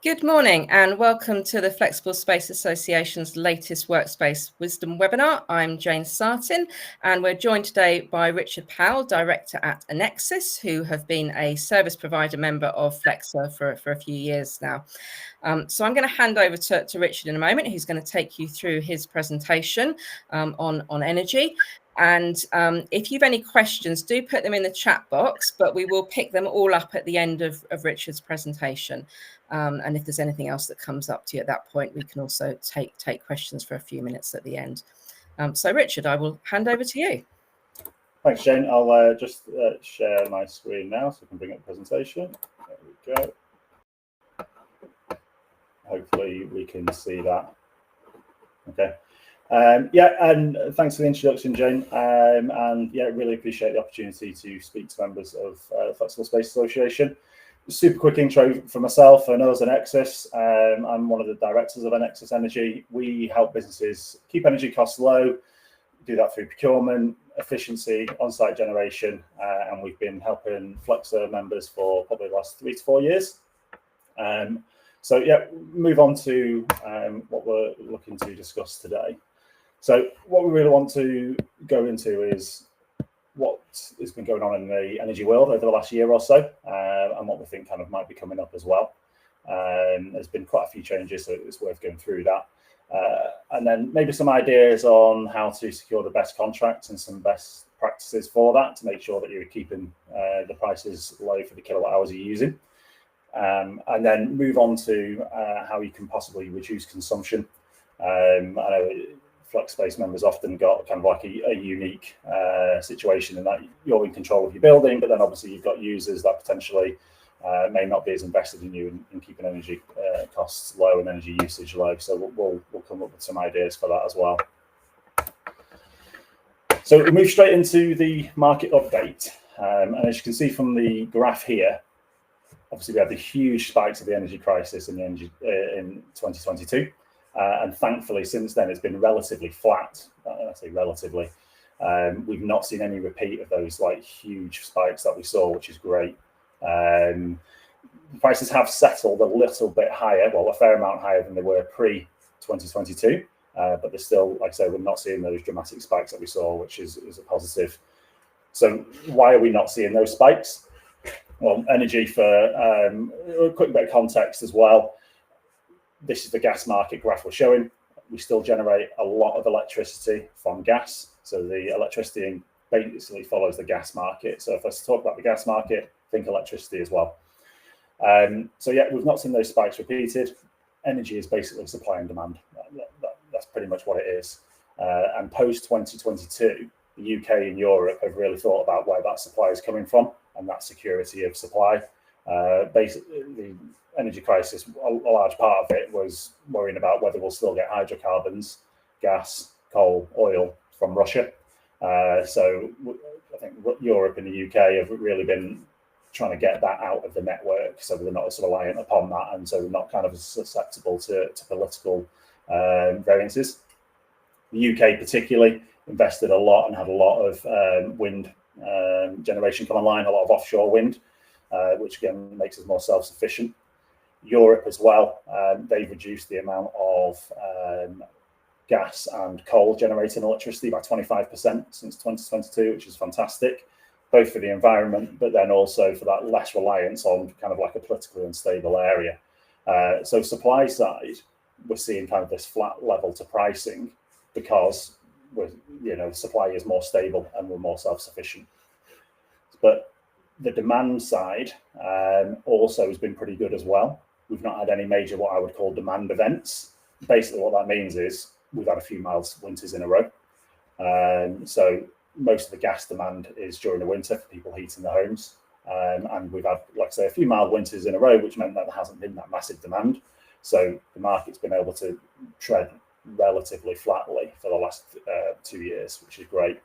Good morning and welcome to the Flexible Space Association's latest Workspace Wisdom webinar. I'm Jane Sartin and we're joined today by Richard Powell, Director at Enexus, who have been a service provider member of FlexSA for a few years now. So I'm going to hand over to Richard in a moment, who's going to take you through his presentation on energy. And if you've any questions, do put them in the chat box, but we will pick them all up at the end of Richard's presentation. And if there's anything else that comes up to you at that point, we can also take questions for a few minutes at the end. So Richard, I will hand over to you. Thanks, Jane. I'll just share my screen now so I can bring up the presentation. There we go. Hopefully we can see that. Okay. Yeah, and thanks for the introduction, Jane. And yeah, really appreciate the opportunity to speak to members of Flexible Space Association. Super quick intro for myself. I know as Enexus, I'm one of the directors of Enexus Energy. We help businesses keep energy costs low, do that through procurement, efficiency, on-site generation, and we've been helping FlexSA members for probably the last 3 to 4 years. So yeah, move on to what we're looking to discuss today. So what we really want to go into is what has been going on in the energy world over the last year or so, and what we think kind of might be coming up as well. There's been quite a few changes, so it's worth going through that. And then maybe some ideas on how to secure the best contracts and some best practices for that to make sure that you're keeping the prices low for the kilowatt hours you're using. And then move on to how you can possibly reduce consumption. I know FlexSpace members often got kind of like a unique situation in that you're in control of your building, but then obviously you've got users that potentially may not be as invested in you in keeping energy costs low and energy usage low. So we'll come up with some ideas for that as well. So we move straight into the market update. And as you can see from the graph here, obviously we had the huge spikes of the energy crisis in 2022. And thankfully, since then, it's been relatively flat. I say relatively. We've not seen any repeat of those like huge spikes that we saw, which is great. Prices have settled a little bit higher, well, a fair amount higher than they were pre-2022. But they're still, like I say, we're not seeing those dramatic spikes that we saw, which is a positive. So why are we not seeing those spikes? Well, energy, for a quick bit of context as well. This is the gas market graph we're showing. We still generate a lot of electricity from gas. So the electricity basically follows the gas market. So if I talk about the gas market, think electricity as well. So yeah, we've not seen those spikes repeated. Energy is basically supply and demand. That's pretty much what it is. And post 2022, the UK and Europe have really thought about where that supply is coming from and that security of supply. Basically, the energy crisis, a large part of it was worrying about whether we'll still get hydrocarbons, gas, coal, oil from Russia. So I think Europe and the UK have really been trying to get that out of the network, so they're not as reliant upon that, and so they're not kind of susceptible to political variances. The UK particularly invested a lot and had a lot of wind generation come online, a lot of offshore wind, which again makes us more self-sufficient. Europe as well, they've reduced the amount of gas and coal generating electricity by 25% since 2022, which is fantastic, both for the environment, but then also for that less reliance on kind of like a politically unstable area. So supply side, we're seeing kind of this flat level to pricing because supply is more stable and we're more self-sufficient. But the demand side also has been pretty good as well. We've not had any major what I would call demand events. Basically what that means is we've had a few mild winters in a row. So most of the gas demand is during the winter for people heating their homes. And we've had, like I say, a few mild winters in a row, which meant that there hasn't been that massive demand. So the market's been able to tread relatively flatly for the last 2 years, which is great.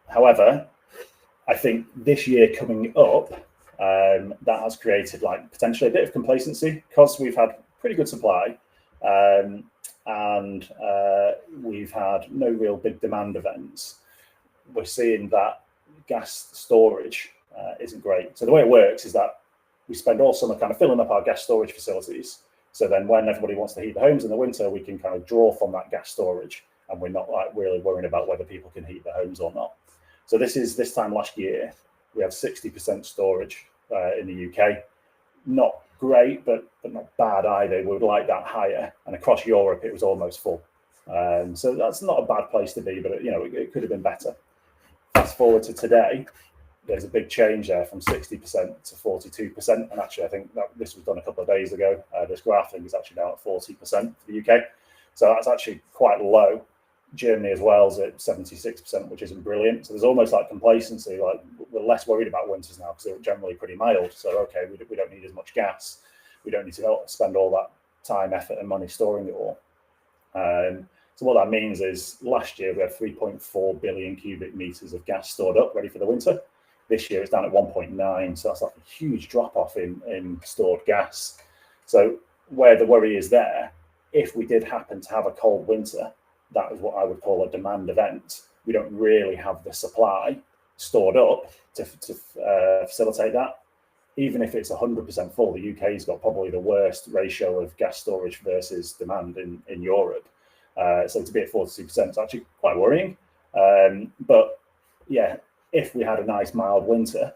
However, I think this year coming up, that has created like potentially a bit of complacency because we've had pretty good supply and we've had no real big demand events. We're seeing that gas storage isn't great. So the way it works is that we spend all summer kind of filling up our gas storage facilities. So then when everybody wants to heat the homes in the winter, we can kind of draw from that gas storage, and we're not like really worrying about whether people can heat their homes or not. So this time last year, we had 60% storage in the UK. Not great, but not bad either. We would like that higher. And across Europe, it was almost full. So that's not a bad place to be, but it could have been better. Fast forward to today, there's a big change there from 60% to 42%. And actually, I think that this was done a couple of days ago. This graph, I think, is actually now at 40% for the UK. So that's actually quite low. Germany as well is at 76%, which isn't brilliant. So there's almost like complacency, like we're less worried about winters now because they're generally pretty mild. So, okay, we don't need as much gas. We don't need to spend all that time, effort and money storing it all. So what that means is last year we had 3.4 billion cubic meters of gas stored up ready for the winter. This year it's down at 1.9. So that's like a huge drop off in stored gas. So where the worry is there, if we did happen to have a cold winter, that is what I would call a demand event. We don't really have the supply stored up to facilitate that. Even if it's 100% full, the UK's got probably the worst ratio of gas storage versus demand in Europe. So to be at 42% is actually quite worrying. But yeah, if we had a nice mild winter,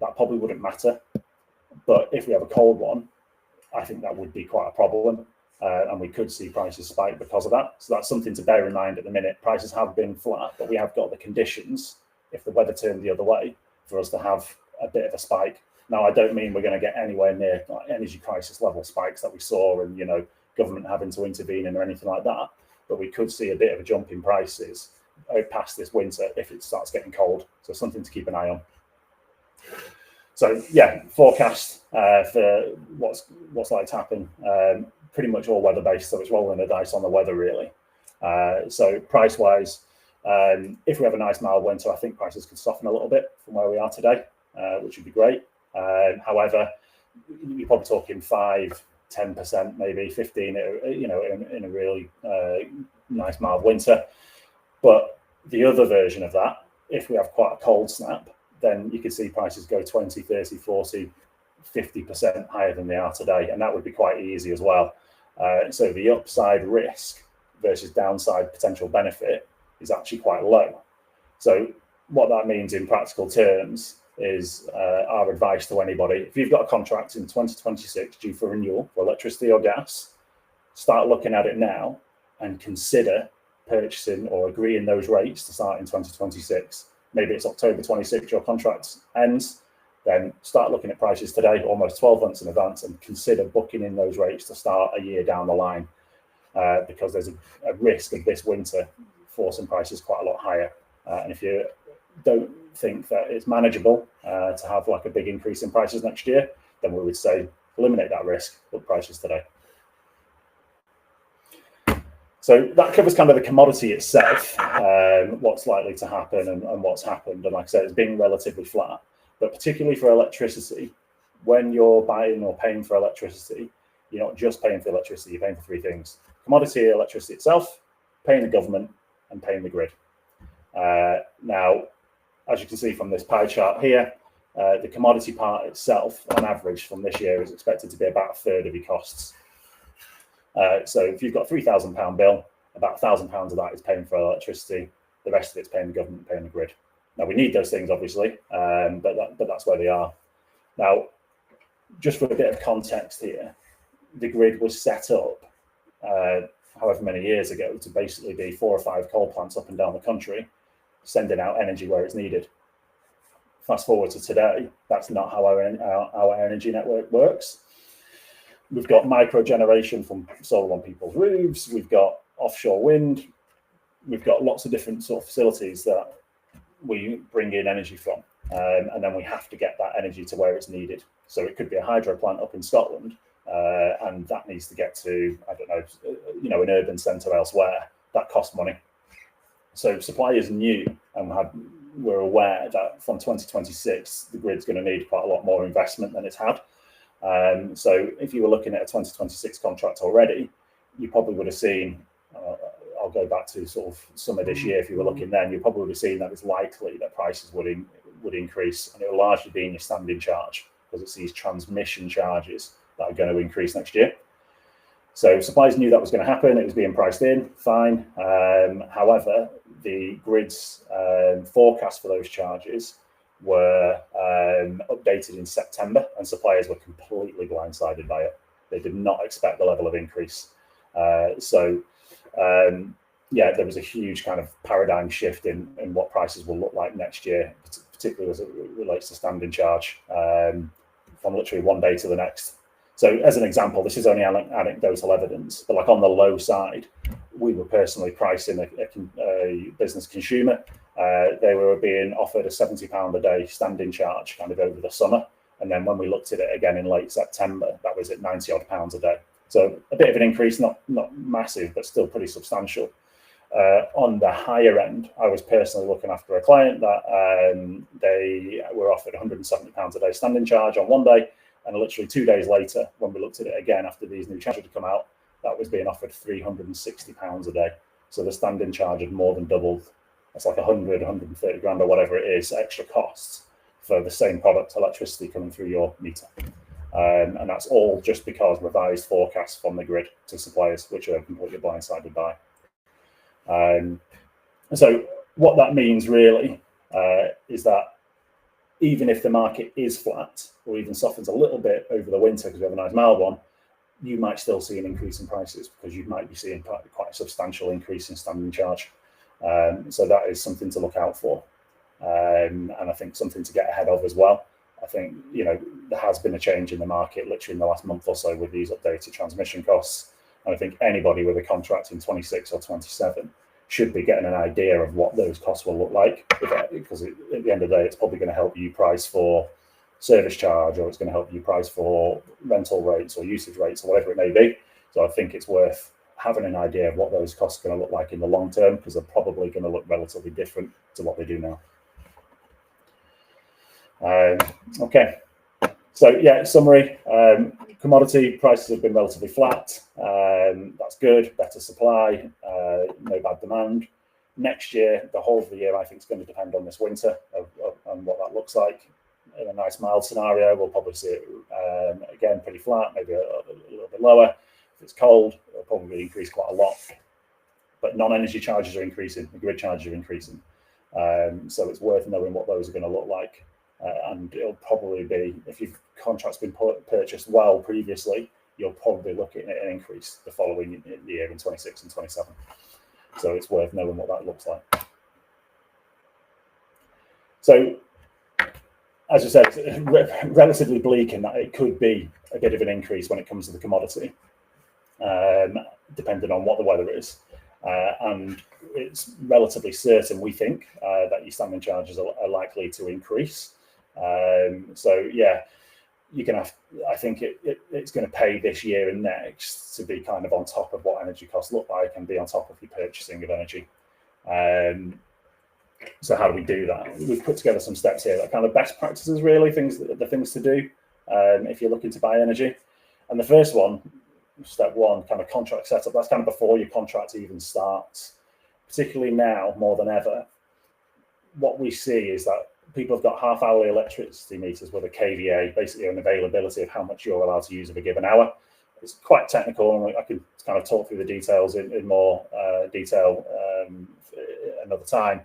that probably wouldn't matter. But if we have a cold one, I think that would be quite a problem. And we could see prices spike because of that. So that's something to bear in mind at the minute. Prices have been flat, but we have got the conditions, if the weather turned the other way, for us to have a bit of a spike. Now, I don't mean we're going to get anywhere near like energy crisis level spikes that we saw and, government having to intervene or anything like that. But we could see a bit of a jump in prices out past this winter if it starts getting cold. So something to keep an eye on. So yeah, forecast for what's like to happen. Pretty much all weather based, so it's rolling the dice on the weather really. So price wise, if we have a nice mild winter, I think prices could soften a little bit from where we are today, which would be great. However, you're probably talking 5-10%, maybe 15%, in a really nice mild winter. But the other version of that, if we have quite a cold snap, then you could see prices go 20, 30, 40, 50% higher than they are today, and that would be quite easy as well. So the upside risk versus downside potential benefit is actually quite low. So what that means in practical terms is our advice to anybody: if you've got a contract in 2026 due for renewal for electricity or gas, start looking at it now and consider purchasing or agreeing those rates to start in 2026. Maybe it's October 26 your contract ends. Then start looking at prices today, almost 12 months in advance, and consider booking in those rates to start a year down the line, because there's a risk of this winter forcing prices quite a lot higher. And if you don't think that it's manageable to have like a big increase in prices next year, then we would say eliminate that risk, book prices today. So that covers kind of the commodity itself, what's likely to happen and what's happened. And like I said, it's been relatively flat. But particularly for electricity, when you're buying or paying for electricity, you're not just paying for electricity, you're paying for three things: commodity electricity itself, paying the government, and paying the grid. Now, as you can see from this pie chart here, the commodity part itself, on average from this year, is expected to be about a third of your costs. So if you've got a £3,000 bill, about £1,000 of that is paying for electricity. The rest of it's paying the government, paying the grid. Now, we need those things, obviously, but that's where they are. Now, just for a bit of context here, the grid was set up however many years ago to basically be 4 or 5 coal plants up and down the country, sending out energy where it's needed. Fast forward to today, that's not how our energy network works. We've got micro generation from solar on people's roofs. We've got offshore wind. We've got lots of different sort of facilities that we bring in energy from, and then we have to get that energy to where it's needed. So it could be a hydro plant up in Scotland, and that needs to get to, I don't know, an urban centre elsewhere. That costs money. So suppliers knew and we're aware that from 2026, the grid's going to need quite a lot more investment than it's had. So if you were looking at a 2026 contract already, you probably would have seen, I'll go back to sort of summer this year, if you were looking then, you probably would have seen that it's likely that prices would increase, and it will largely be in your standing charge, because it's these transmission charges that are going to increase next year. So suppliers knew that was going to happen. It was being priced in, fine. However, the grid's forecast for those charges were updated in September, and suppliers were completely blindsided by it. They did not expect the level of increase. Yeah, there was a huge kind of paradigm shift in what prices will look like next year, particularly as it relates to standing charge, from literally one day to the next. So as an example, this is only anecdotal evidence, but like on the low side, we were personally pricing a business consumer. They were being offered a £70 a day standing charge kind of over the summer. And then when we looked at it again in late September, that was at £90 odd a day. So a bit of an increase, not massive, but still pretty substantial. On the higher end, I was personally looking after a client that they were offered £170 a day standing charge on one day. And literally 2 days later, when we looked at it again after these new charges had come out, that was being offered £360 a day. So the standing charge had more than doubled. That's like 130 grand or whatever it is, extra costs for the same product, electricity coming through your meter. And that's all just because revised forecasts from the grid to suppliers, which are completely blindsided by. So what that means really is that even if the market is flat or even softens a little bit over the winter because we have a nice mild one, you might still see an increase in prices because you might be seeing quite a substantial increase in standing charge. So that is something to look out for. And I think something to get ahead of as well. I think, there has been a change in the market literally in the last month or so with these updated transmission costs. And I think anybody with a contract in 26 or 27 should be getting an idea of what those costs will look like, because at the end of the day, it's probably going to help you price for service charge, or it's going to help you price for rental rates or usage rates or whatever it may be. So I think it's worth having an idea of what those costs are going to look like in the long term, because they're probably going to look relatively different to what they do now. Okay, so yeah, summary, commodity prices have been relatively flat. That's good, better supply, no bad demand. Next year, the whole of the year, I think is going to depend on this winter and what that looks like. In a nice mild scenario, we'll probably see it again pretty flat, maybe a little bit lower. If it's cold, it'll probably increase quite a lot. But non-energy charges are increasing, the grid charges are increasing. So it's worth knowing what those are going to look like. And it'll probably be, if your contract's been purchased well previously, you'll probably look at an increase the following year in 26 and 27. So it's worth knowing what that looks like. So, as I said, relatively bleak in that it could be a bit of an increase when it comes to the commodity, depending on what the weather is. And it's relatively certain, we think, that your standing charges are likely to increase. So yeah, you're going to have, I think it's going to pay this year and next to be kind of on top of what energy costs look like and be on top of your purchasing of energy. So how do we do that? We've put together some steps here that are kind of best practices, really, the things to do if you're looking to buy energy. And the first one, step one, kind of contract setup, that's kind of before your contract even starts. Particularly now, more than ever, what we see is that people have got half-hourly electricity meters with a KVA, basically an availability of how much you're allowed to use of a given hour. It's quite technical, and I can kind of talk through the details in more detail another time.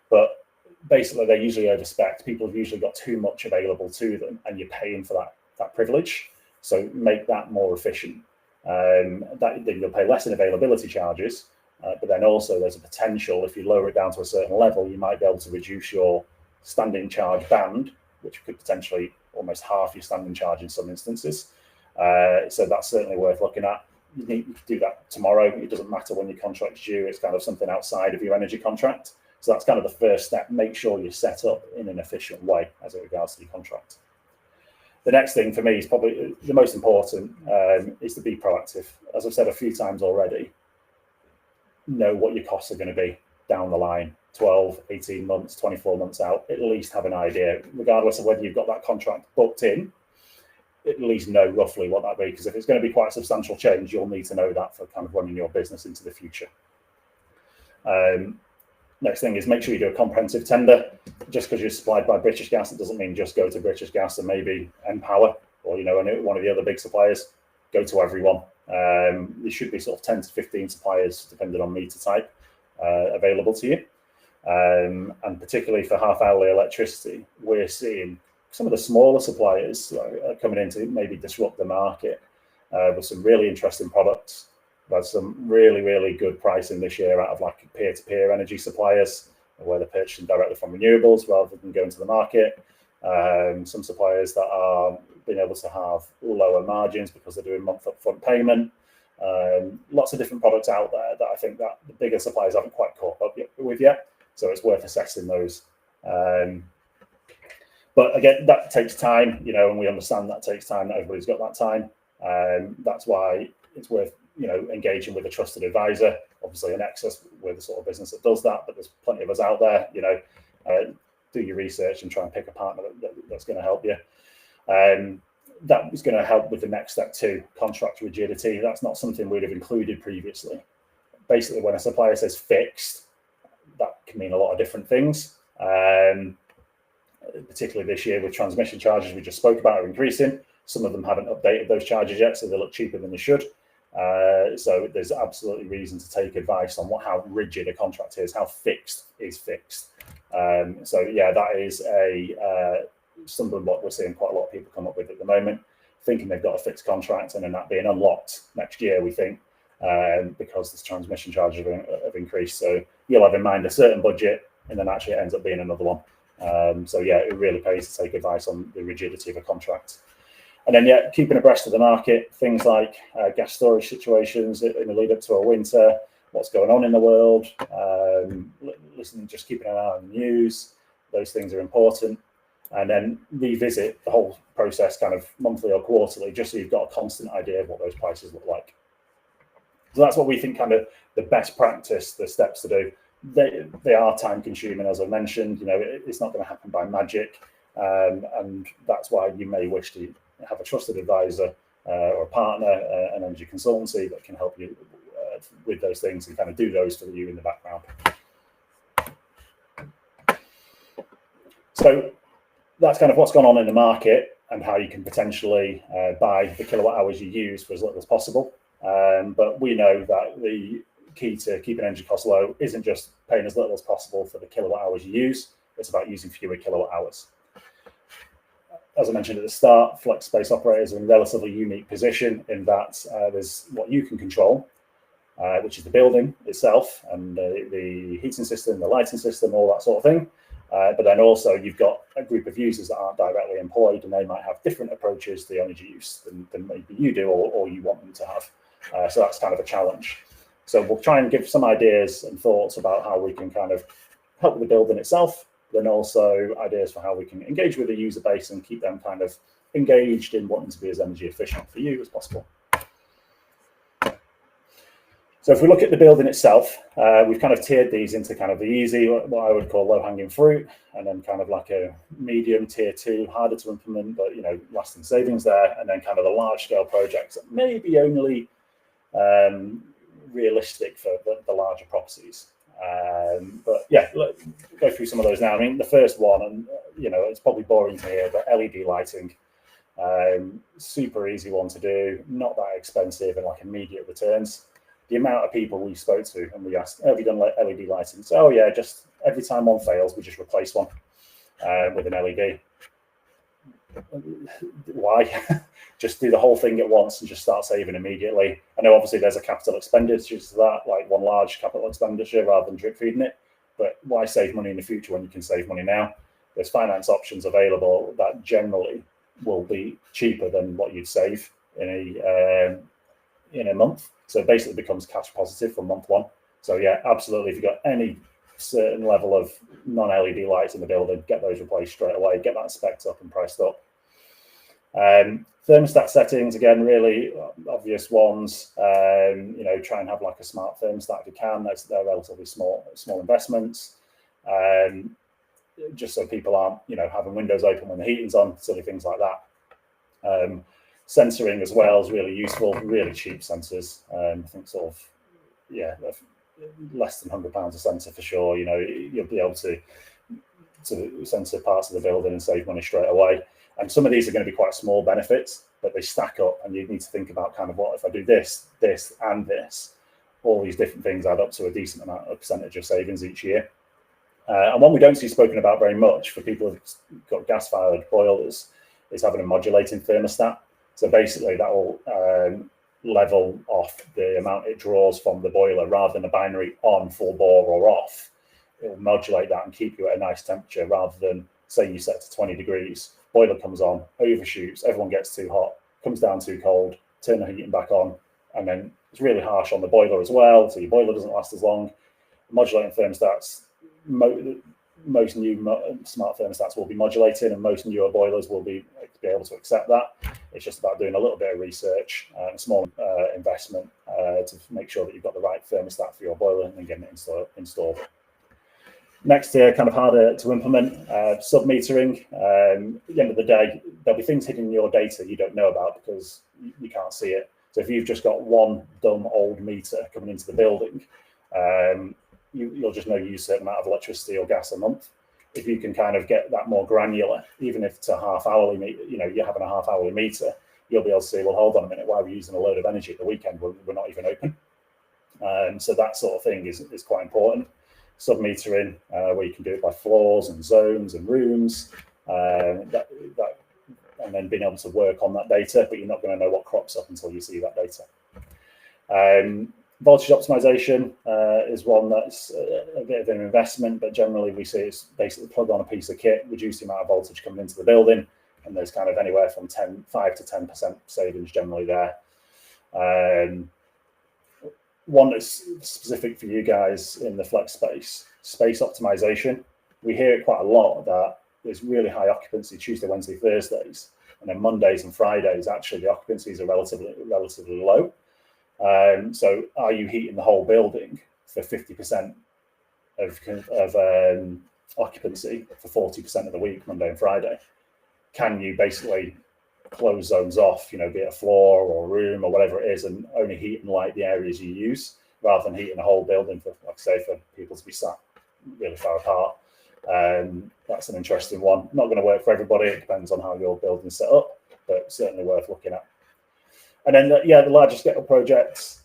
But basically, they're usually overspec'd. People have usually got too much available to them, and you're paying for that privilege. So make that more efficient. Then you'll pay less in availability charges, but then also there's a potential, if you lower it down to a certain level, you might be able to reduce your standing charge band, which could potentially almost half your standing charge in some instances. So that's certainly worth looking at. You can do that tomorrow. It doesn't matter when your contract's due. It's kind of something outside of your energy contract. So that's kind of the first step. Make sure you're set up in an efficient way as it regards to your contract. The next thing for me is probably the most important, is to be proactive. As I've said a few times already, know what your costs are going to be down the line, 12, 18 months, 24 months out. At least have an idea, regardless of whether you've got that contract booked in, at least know roughly what that be, because if it's going to be quite a substantial change, you'll need to know that for kind of running your business into the future. Next thing is make sure you do a comprehensive tender. Just because you're supplied by British Gas, it doesn't mean just go to British Gas and maybe Power or one of the other big suppliers. Go to everyone. There should be sort of 10 to 15 suppliers, depending on meter type, available to you. And particularly for half-hourly electricity, we're seeing some of the smaller suppliers coming in to maybe disrupt the market with some really interesting products. There's some really, really good pricing this year out of like peer-to-peer energy suppliers, where they're purchasing directly from renewables rather than going to the market. Some suppliers that are being able to have lower margins because they're doing month upfront payment. Lots of different products out there that I think that the bigger suppliers haven't quite caught up with yet. So it's worth assessing those. But again, that takes time, and we understand that takes time. Not everybody's got that time. That's why it's worth, engaging with a trusted advisor. Obviously, Enexus, we're the sort of business that does that, but there's plenty of us out there. Do your research and try and pick a partner that's going to help you. That is going to help with the next step too, contract rigidity. That's not something we'd have included previously. Basically, when a supplier says fixed, that can mean a lot of different things. Particularly this year with transmission charges we just spoke about are increasing. Some of them haven't updated those charges yet, so they look cheaper than they should. So there's absolutely reason to take advice on how rigid a contract is, how fixed is fixed. So yeah, that is something what we're seeing quite a lot of people come up with at the moment, thinking they've got a fixed contract and then that being unlocked next year, we think, because the transmission charges have increased. So you'll have in mind a certain budget and then actually it ends up being another one. So yeah, it really pays to take advice on the rigidity of a contract. And then, yeah, keeping abreast of the market, things like gas storage situations in the lead up to a winter, what's going on in the world, listening, just keeping an eye on the news. Those things are important. And then revisit the whole process kind of monthly or quarterly, just so you've got a constant idea of what those prices look like. So that's what we think kind of the best practice, the steps to do. They are time consuming, as I mentioned. It's not going to happen by magic. And that's why you may wish to have a trusted advisor or a partner, an energy consultancy that can help you with those things and kind of do those for you in the background. So that's kind of what's gone on in the market and how you can potentially buy the kilowatt hours you use for as little as possible. But we know that the key to keeping energy costs low isn't just paying as little as possible for the kilowatt hours you use. It's about using fewer kilowatt hours. As I mentioned at the start, FlexSpace operators are in a relatively unique position in that there's what you can control, which is the building itself and the heating system, the lighting system, all that sort of thing. But then also you've got a group of users that aren't directly employed and they might have different approaches to the energy use than maybe you do or you want them to have. So that's kind of a challenge. So we'll try and give some ideas and thoughts about how we can kind of help with the building itself, then also ideas for how we can engage with the user base and keep them kind of engaged in wanting to be as energy efficient for you as possible. So if we look at the building itself, we've kind of tiered these into kind of the easy, what I would call low-hanging fruit, and then kind of like a medium tier 2, harder to implement, but lasting savings there, and then kind of the large-scale projects that may be only realistic for the larger properties. But yeah, go through some of those now. I mean, the first one, and it's probably boring to hear, but LED lighting, super easy one to do, not that expensive, and like immediate returns. The amount of people we spoke to and we asked, have you done LED lighting? So, oh yeah, just every time one fails, we just replace one with an LED. Why? Just do the whole thing at once and just start saving immediately. I know obviously there's a capital expenditure to that, like one large capital expenditure rather than drip feeding it. But why save money in the future when you can save money now? There's finance options available that generally will be cheaper than what you'd save in a month. So it basically becomes cash positive from month one. So yeah, absolutely. If you've got any certain level of non-LED lights in the building, get those replaced straight away, get that spec'd up and priced up. Thermostat settings, again, really obvious ones. Try and have like a smart thermostat if you can. They're relatively small investments. Just so people aren't, having windows open when the heating's on, silly things like that. Sensoring as well is really useful, really cheap sensors. I think sort of, yeah, less than £100 a sensor for sure. You know, you'll be able to sensor parts of the building and save money straight away. And some of these are going to be quite small benefits, but they stack up, and you need to think about kind of, what if I do this, this, and this? All these different things add up to a decent amount of percentage of savings each year. And one we don't see spoken about very much for people who've got gas-fired boilers is having a modulating thermostat. So basically that will level off the amount it draws from the boiler rather than a binary on, full bore, or off. It will modulate that and keep you at a nice temperature rather than, say you set to 20 degrees, boiler comes on, overshoots, everyone gets too hot, comes down too cold, turn the heating back on, and then it's really harsh on the boiler as well, so your boiler doesn't last as long. Modulating thermostats, most new smart thermostats will be modulated, and most newer boilers will be able to accept that. It's just about doing a little bit of research and a small investment to make sure that you've got the right thermostat for your boiler and then getting it installed. Next here, kind of harder to implement, sub-metering. At the end of the day, there'll be things hidden in your data you don't know about because you can't see it. So if you've just got one dumb old meter coming into the building, you'll just know you use a certain amount of electricity or gas a month. If you can kind of get that more granular, even if it's a half-hourly meter, you know, you're having a half-hourly meter, you'll be able to say, well, hold on a minute, why are we using a load of energy at the weekend when we're not even open? So that sort of thing is quite important. Sub-metering, where you can do it by floors and zones and rooms, and then being able to work on that data, but you're not going to know what crops up until you see that data. Voltage optimization is one that's a bit of an investment, but generally we see it's basically plug on a piece of kit, reduce the amount of voltage coming into the building, and there's kind of anywhere from 5 to 10% savings generally there. One that's specific for you guys in the flex space optimization. We hear it quite a lot that there's really high occupancy Tuesday, Wednesday, Thursdays, and then Mondays and Fridays, actually the occupancies are relatively low. So are you heating the whole building for 50% of occupancy for 40% of the week, Monday and Friday? Can you basically close zones off, you know, be it a floor or a room or whatever it is, and only heat and light the areas you use rather than heating the whole building for, like I say, for people to be sat really far apart? That's an interesting one. Not going to work for everybody. It depends on how your building's set up, but certainly worth looking at. And then, the larger scale projects,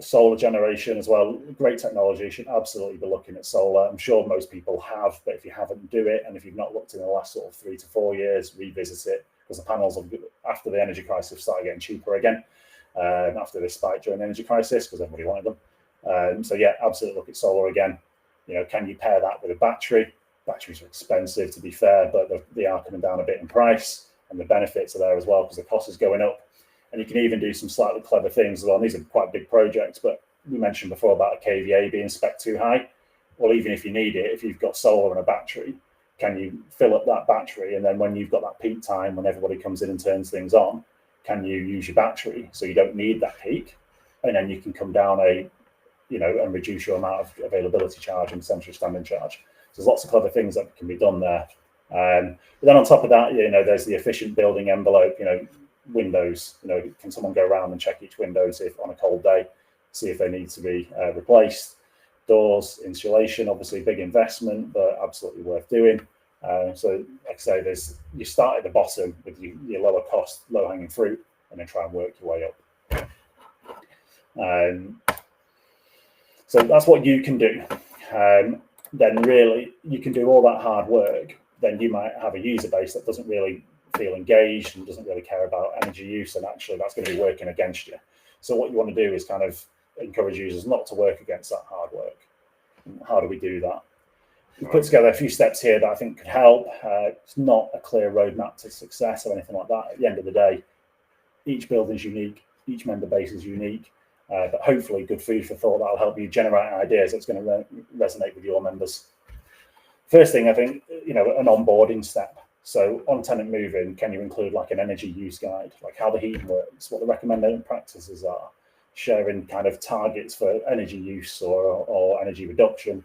solar generation as well. Great technology. You should absolutely be looking at solar. I'm sure most people have, but if you haven't, do it. And if you've not looked in the last sort of 3 to 4 years, revisit it, because the panels, after the energy crisis, started getting cheaper again. After this spike during the energy crisis, because everybody wanted them. So yeah, absolutely look at solar again. You know, can you pair that with a battery? Batteries are expensive, to be fair, but they are coming down a bit in price, and the benefits are there as well because the cost is going up. And you can even do some slightly clever things as well. And these are quite big projects, but we mentioned before about a KVA being spec too high. Well, even if you need it, if you've got solar and a battery, can you fill up that battery? And then when you've got that peak time, when everybody comes in and turns things on, can you use your battery so you don't need that peak? And then you can come down and reduce your amount of availability charge and central standing charge. So there's lots of clever things that can be done there. But then on top of that, there's the efficient building envelope, windows, can someone go around and check each window and see if on a cold day, see if they need to be replaced? Doors, insulation, obviously big investment, but absolutely worth doing. So like I say, you start at the bottom with your lower cost, low hanging fruit, and then try and work your way up. So that's what you can do. Then really you can do all that hard work. Then you might have a user base that doesn't really feel engaged and doesn't really care about energy use, and actually that's going to be working against you. So what you want to do is kind of encourage users not to work against that hard work. How do we do that? We've put together a few steps here that I think could help. It's not a clear roadmap to success or anything like that. At the end of the day, each building's unique, each member base is unique, but hopefully good food for thought that'll help you generate ideas that's going to resonate with your members. First thing, I think, an onboarding step. So on tenant move-in, can you include like an energy use guide, like how the heating works, what the recommended practices are, sharing kind of targets for energy use or energy reduction,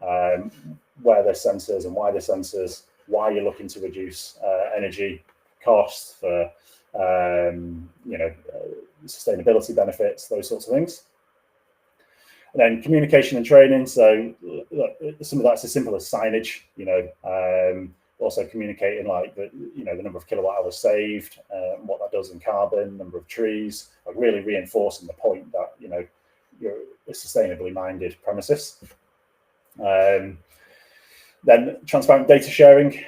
where there's sensors and why there's sensors, why you're looking to reduce energy costs for sustainability benefits, those sorts of things. And then communication and training. So some of that's as simple as signage, also communicating like the number of kilowatt hours saved, what that does in carbon, number of trees, like really reinforcing the point that, you're a sustainably minded premises. Then transparent data sharing.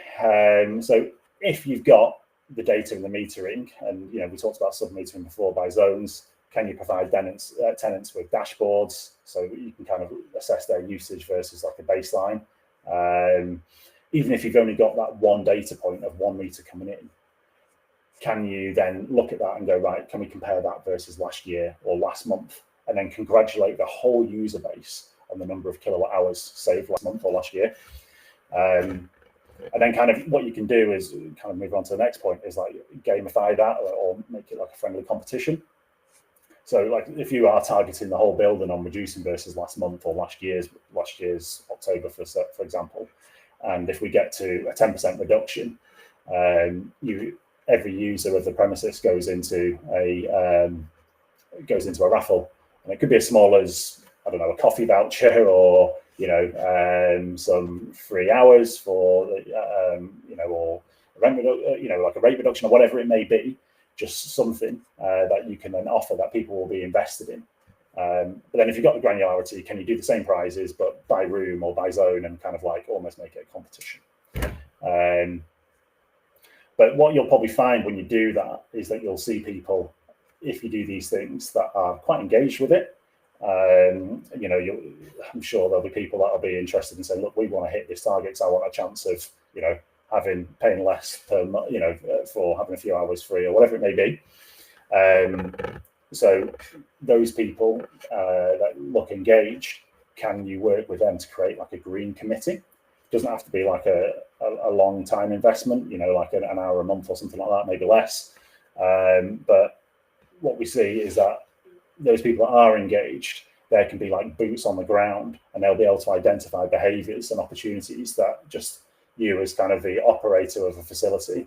So if you've got the data and the metering, and we talked about sub-metering before by zones, can you provide tenants with dashboards so you can kind of assess their usage versus like a baseline? Even if you've only got that one data point of 1 meter coming in, can you then look at that and go, right, can we compare that versus last year or last month, and then congratulate the whole user base on the number of kilowatt hours saved last month or last year? And then kind of what you can do is kind of move on to the next point, is like gamify that or make it like a friendly competition. So like if you are targeting the whole building on reducing versus last month or last year's October, for example, and if we get to a 10% reduction, every user of the premises goes into a raffle, and it could be as small as, I don't know, a coffee voucher, or some free hours for or like a rate reduction or whatever it may be. Just something that you can then offer that people will be invested in. But then if you've got the granularity, can you do the same prizes but by room or by zone, and kind of like almost make it a competition? But what you'll probably find when you do that is that you'll see people, if you do these things, that are quite engaged with it. I'm sure there'll be people that will be interested in saying, look, we want to hit this target, so I want a chance of paying less per month, for having a few hours free or whatever it may be. So those people that look engaged, can you work with them to create like a green committee? It doesn't have to be like a long time investment, like an hour a month or something like that, maybe less. But what we see is that those people that are engaged, there can be like boots on the ground, and they'll be able to identify behaviors and opportunities that just you as kind of the operator of a facility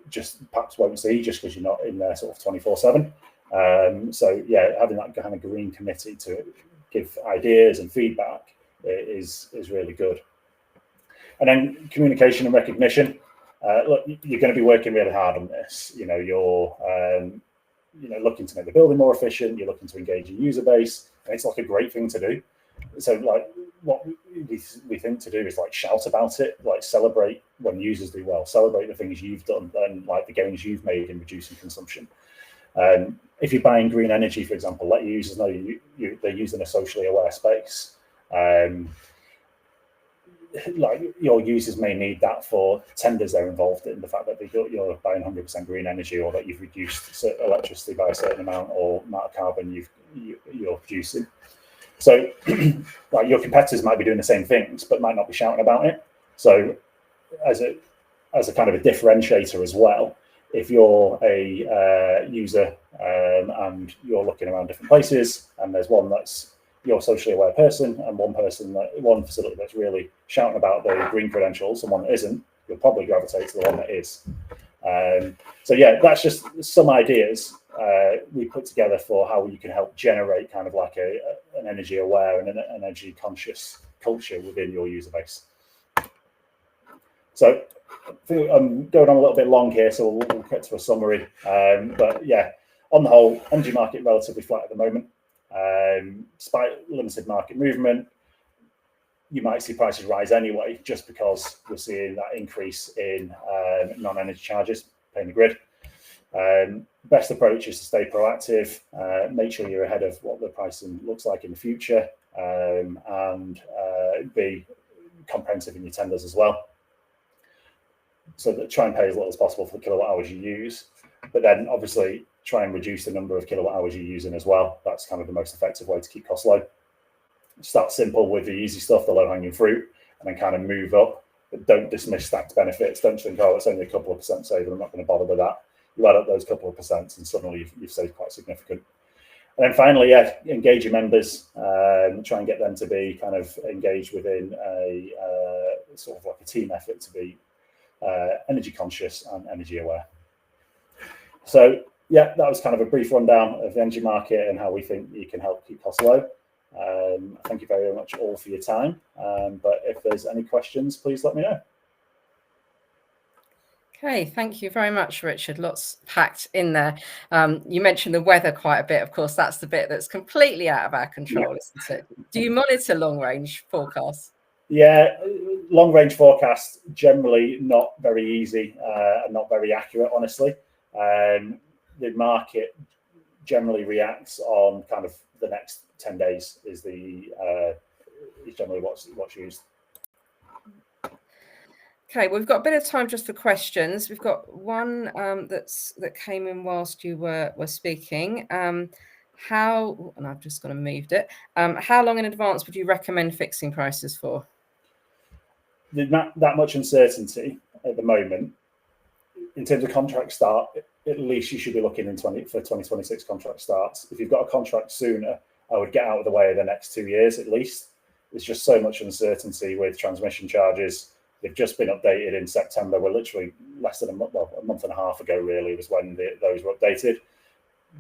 just perhaps won't see, just because you're not in there sort of 24/7. So yeah, having that kind of green committee to give ideas and feedback is really good. And then communication and recognition. Look, you're going to be working really hard on this. You're looking to make the building more efficient. You're looking to engage your user base, and it's like a great thing to do. So like what we think to do is like shout about it, like celebrate when users do well, celebrate the things you've done and like the gains you've made in reducing consumption. If you're buying green energy, for example, let your users know they're using a socially aware space. Like your users may need that for tenders they're involved in, the fact that you're buying 100% green energy, or that you've reduced electricity by a certain amount or amount of carbon you're producing. So like your competitors might be doing the same things but might not be shouting about it. So as a kind of a differentiator as well, if you're a user and you're looking around different places, and there's one that's your socially aware person and one facility that's really shouting about the green credentials and one that isn't, you'll probably gravitate to the one that is. So yeah, that's just some ideas we put together for how you can help generate kind of like an energy aware and an energy conscious culture within your user base. So I think I'm going on a little bit long here, so we'll get to a summary. But yeah, on the whole, energy market relatively flat at the moment. Despite limited market movement, you might see prices rise anyway, just because we're seeing that increase in non-energy charges paying the grid. Best approach is to stay proactive, make sure you're ahead of what the pricing looks like in the future, and be comprehensive in your tenders as well. So that try and pay as little as possible for the kilowatt hours you use, but then obviously try and reduce the number of kilowatt hours you're using as well. That's kind of the most effective way to keep costs low. Start simple with the easy stuff, the low-hanging fruit, and then kind of move up, but don't dismiss stacked benefits. Don't think, oh, it's only a couple of percent saving, I'm not going to bother with that. You add up those couple of percents and suddenly you've saved quite significant. And then finally, yeah, engage your members, try and get them to be kind of engaged within a sort of like a team effort to be energy conscious and energy aware. So yeah, that was kind of a brief rundown of the energy market and how we think you can help keep costs low. Thank you very much all for your time. But if there's any questions, please let me know. Okay, thank you very much, Richard. Lots packed in there. You mentioned the weather quite a bit. Of course, that's the bit that's completely out of our control, isn't it? Do you monitor long-range forecasts? Yeah, long-range forecasts generally not very easy and not very accurate, honestly. The market generally reacts on kind of the next 10 days is generally what's used. Okay, we've got a bit of time just for questions. We've got one that came in whilst you were speaking. And I've just gone and moved it. How long in advance would you recommend fixing prices for? There's not that much uncertainty at the moment. In terms of contract start, at least you should be looking for 2026 contract starts. If you've got a contract sooner, I would get out of the way of the next 2 years at least. There's just so much uncertainty with transmission charges. They've just been updated in September. We're literally less than a month and a half ago, really, was when those were updated.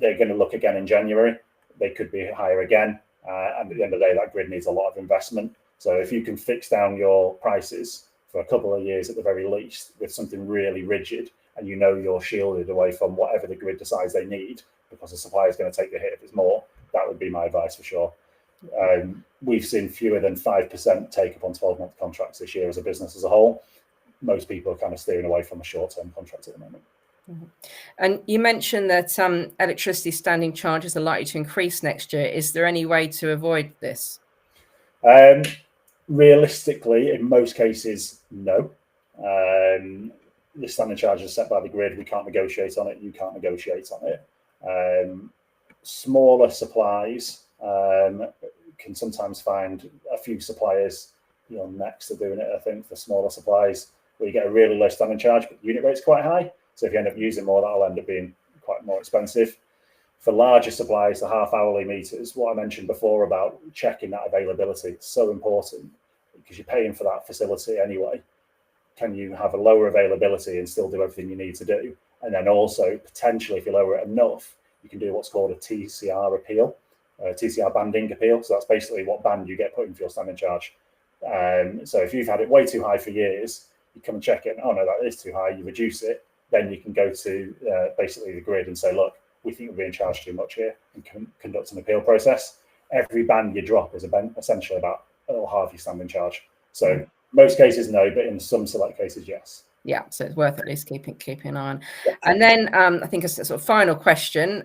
They're going to look again in January. They could be higher again. And at the end of the day, that grid needs a lot of investment. So if you can fix down your prices for a couple of years at the very least with something really rigid, and you know you're shielded away from whatever the grid decides they need, because the supplier is going to take the hit if it's more, that would be my advice for sure. We've seen fewer than 5% take up on 12-month contracts this year as a business as a whole. Most people are kind of steering away from a short-term contract at the moment. Mm-hmm. And you mentioned that electricity standing charges are likely to increase next year. Is there any way to avoid this? Realistically, in most cases, no. The standing charge is set by the grid. We can't negotiate on it. You can't negotiate on it. Smaller supplies can sometimes find a few suppliers, next to doing it. I think for smaller supplies, where you get a really low standing charge, but the unit rate's quite high. So if you end up using more, that'll end up being quite more expensive. For larger supplies, the half-hourly meters, what I mentioned before about checking that availability, it's so important because you're paying for that facility anyway. Can you have a lower availability and still do everything you need to do? And then also, potentially, if you lower it enough, you can do what's called a TCR appeal, TCR banding appeal. So that's basically what band you get put in for your standing charge. So if you've had it way too high for years, you come and check it, oh no, that is too high, you reduce it, then you can go to basically the grid and say, look, we think we're being charged too much here, and conduct an appeal process. Every band you drop is essentially about half your standing charge. So most cases, no, but in some select cases, yes. Yeah, so it's worth at least keeping an eye on. Yeah. And then I think a sort of final question.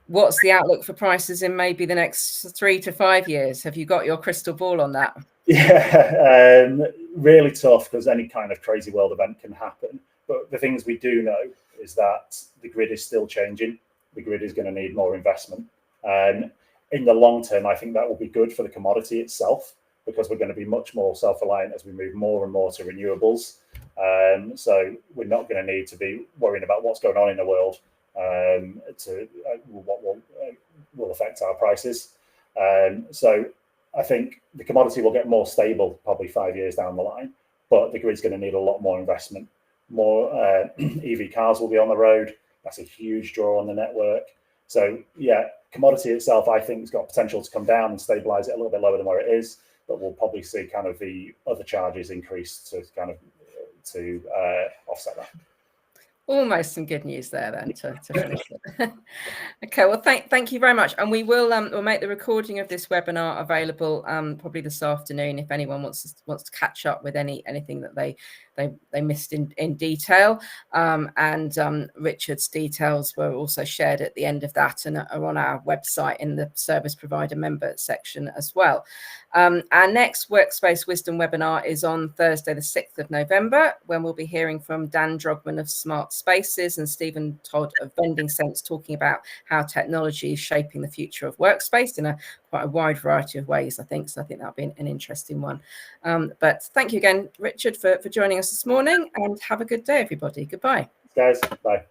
What's the outlook for prices in maybe the next 3 to 5 years? Have you got your crystal ball on that? Yeah, really tough because any kind of crazy world event can happen. But the things we do know is that the grid is still changing. The grid is going to need more investment. In the long term, I think that will be good for the commodity itself, because we're going to be much more self-reliant as we move more and more to renewables. So we're not going to need to be worrying about what's going on in the world to what will affect our prices. So I think the commodity will get more stable probably 5 years down the line, but the grid's going to need a lot more investment. More EV cars will be on the road. That's a huge draw on the network. So yeah, commodity itself, I think, has got potential to come down and stabilize it a little bit lower than where it is, but we'll probably see kind of the other charges increase to kind of offset that. Almost some good news there then to finish it. Okay, well, thank you very much, and we will we'll make the recording of this webinar available probably this afternoon if anyone wants to catch up with anything that they missed in detail. And Richard's details were also shared at the end of that and are on our website in the service provider member section as well. Our next Workspace Wisdom webinar is on Thursday, the 6th of November, when we'll be hearing from Dan Drogman of Smart Spaces and Stephen Todd of Vending Sense, talking about how technology is shaping the future of workspace in quite a wide variety of ways, I think. So I think that'll be an interesting one. But thank you again, Richard, for joining us this morning, and have a good day, everybody. Goodbye. Guys, bye.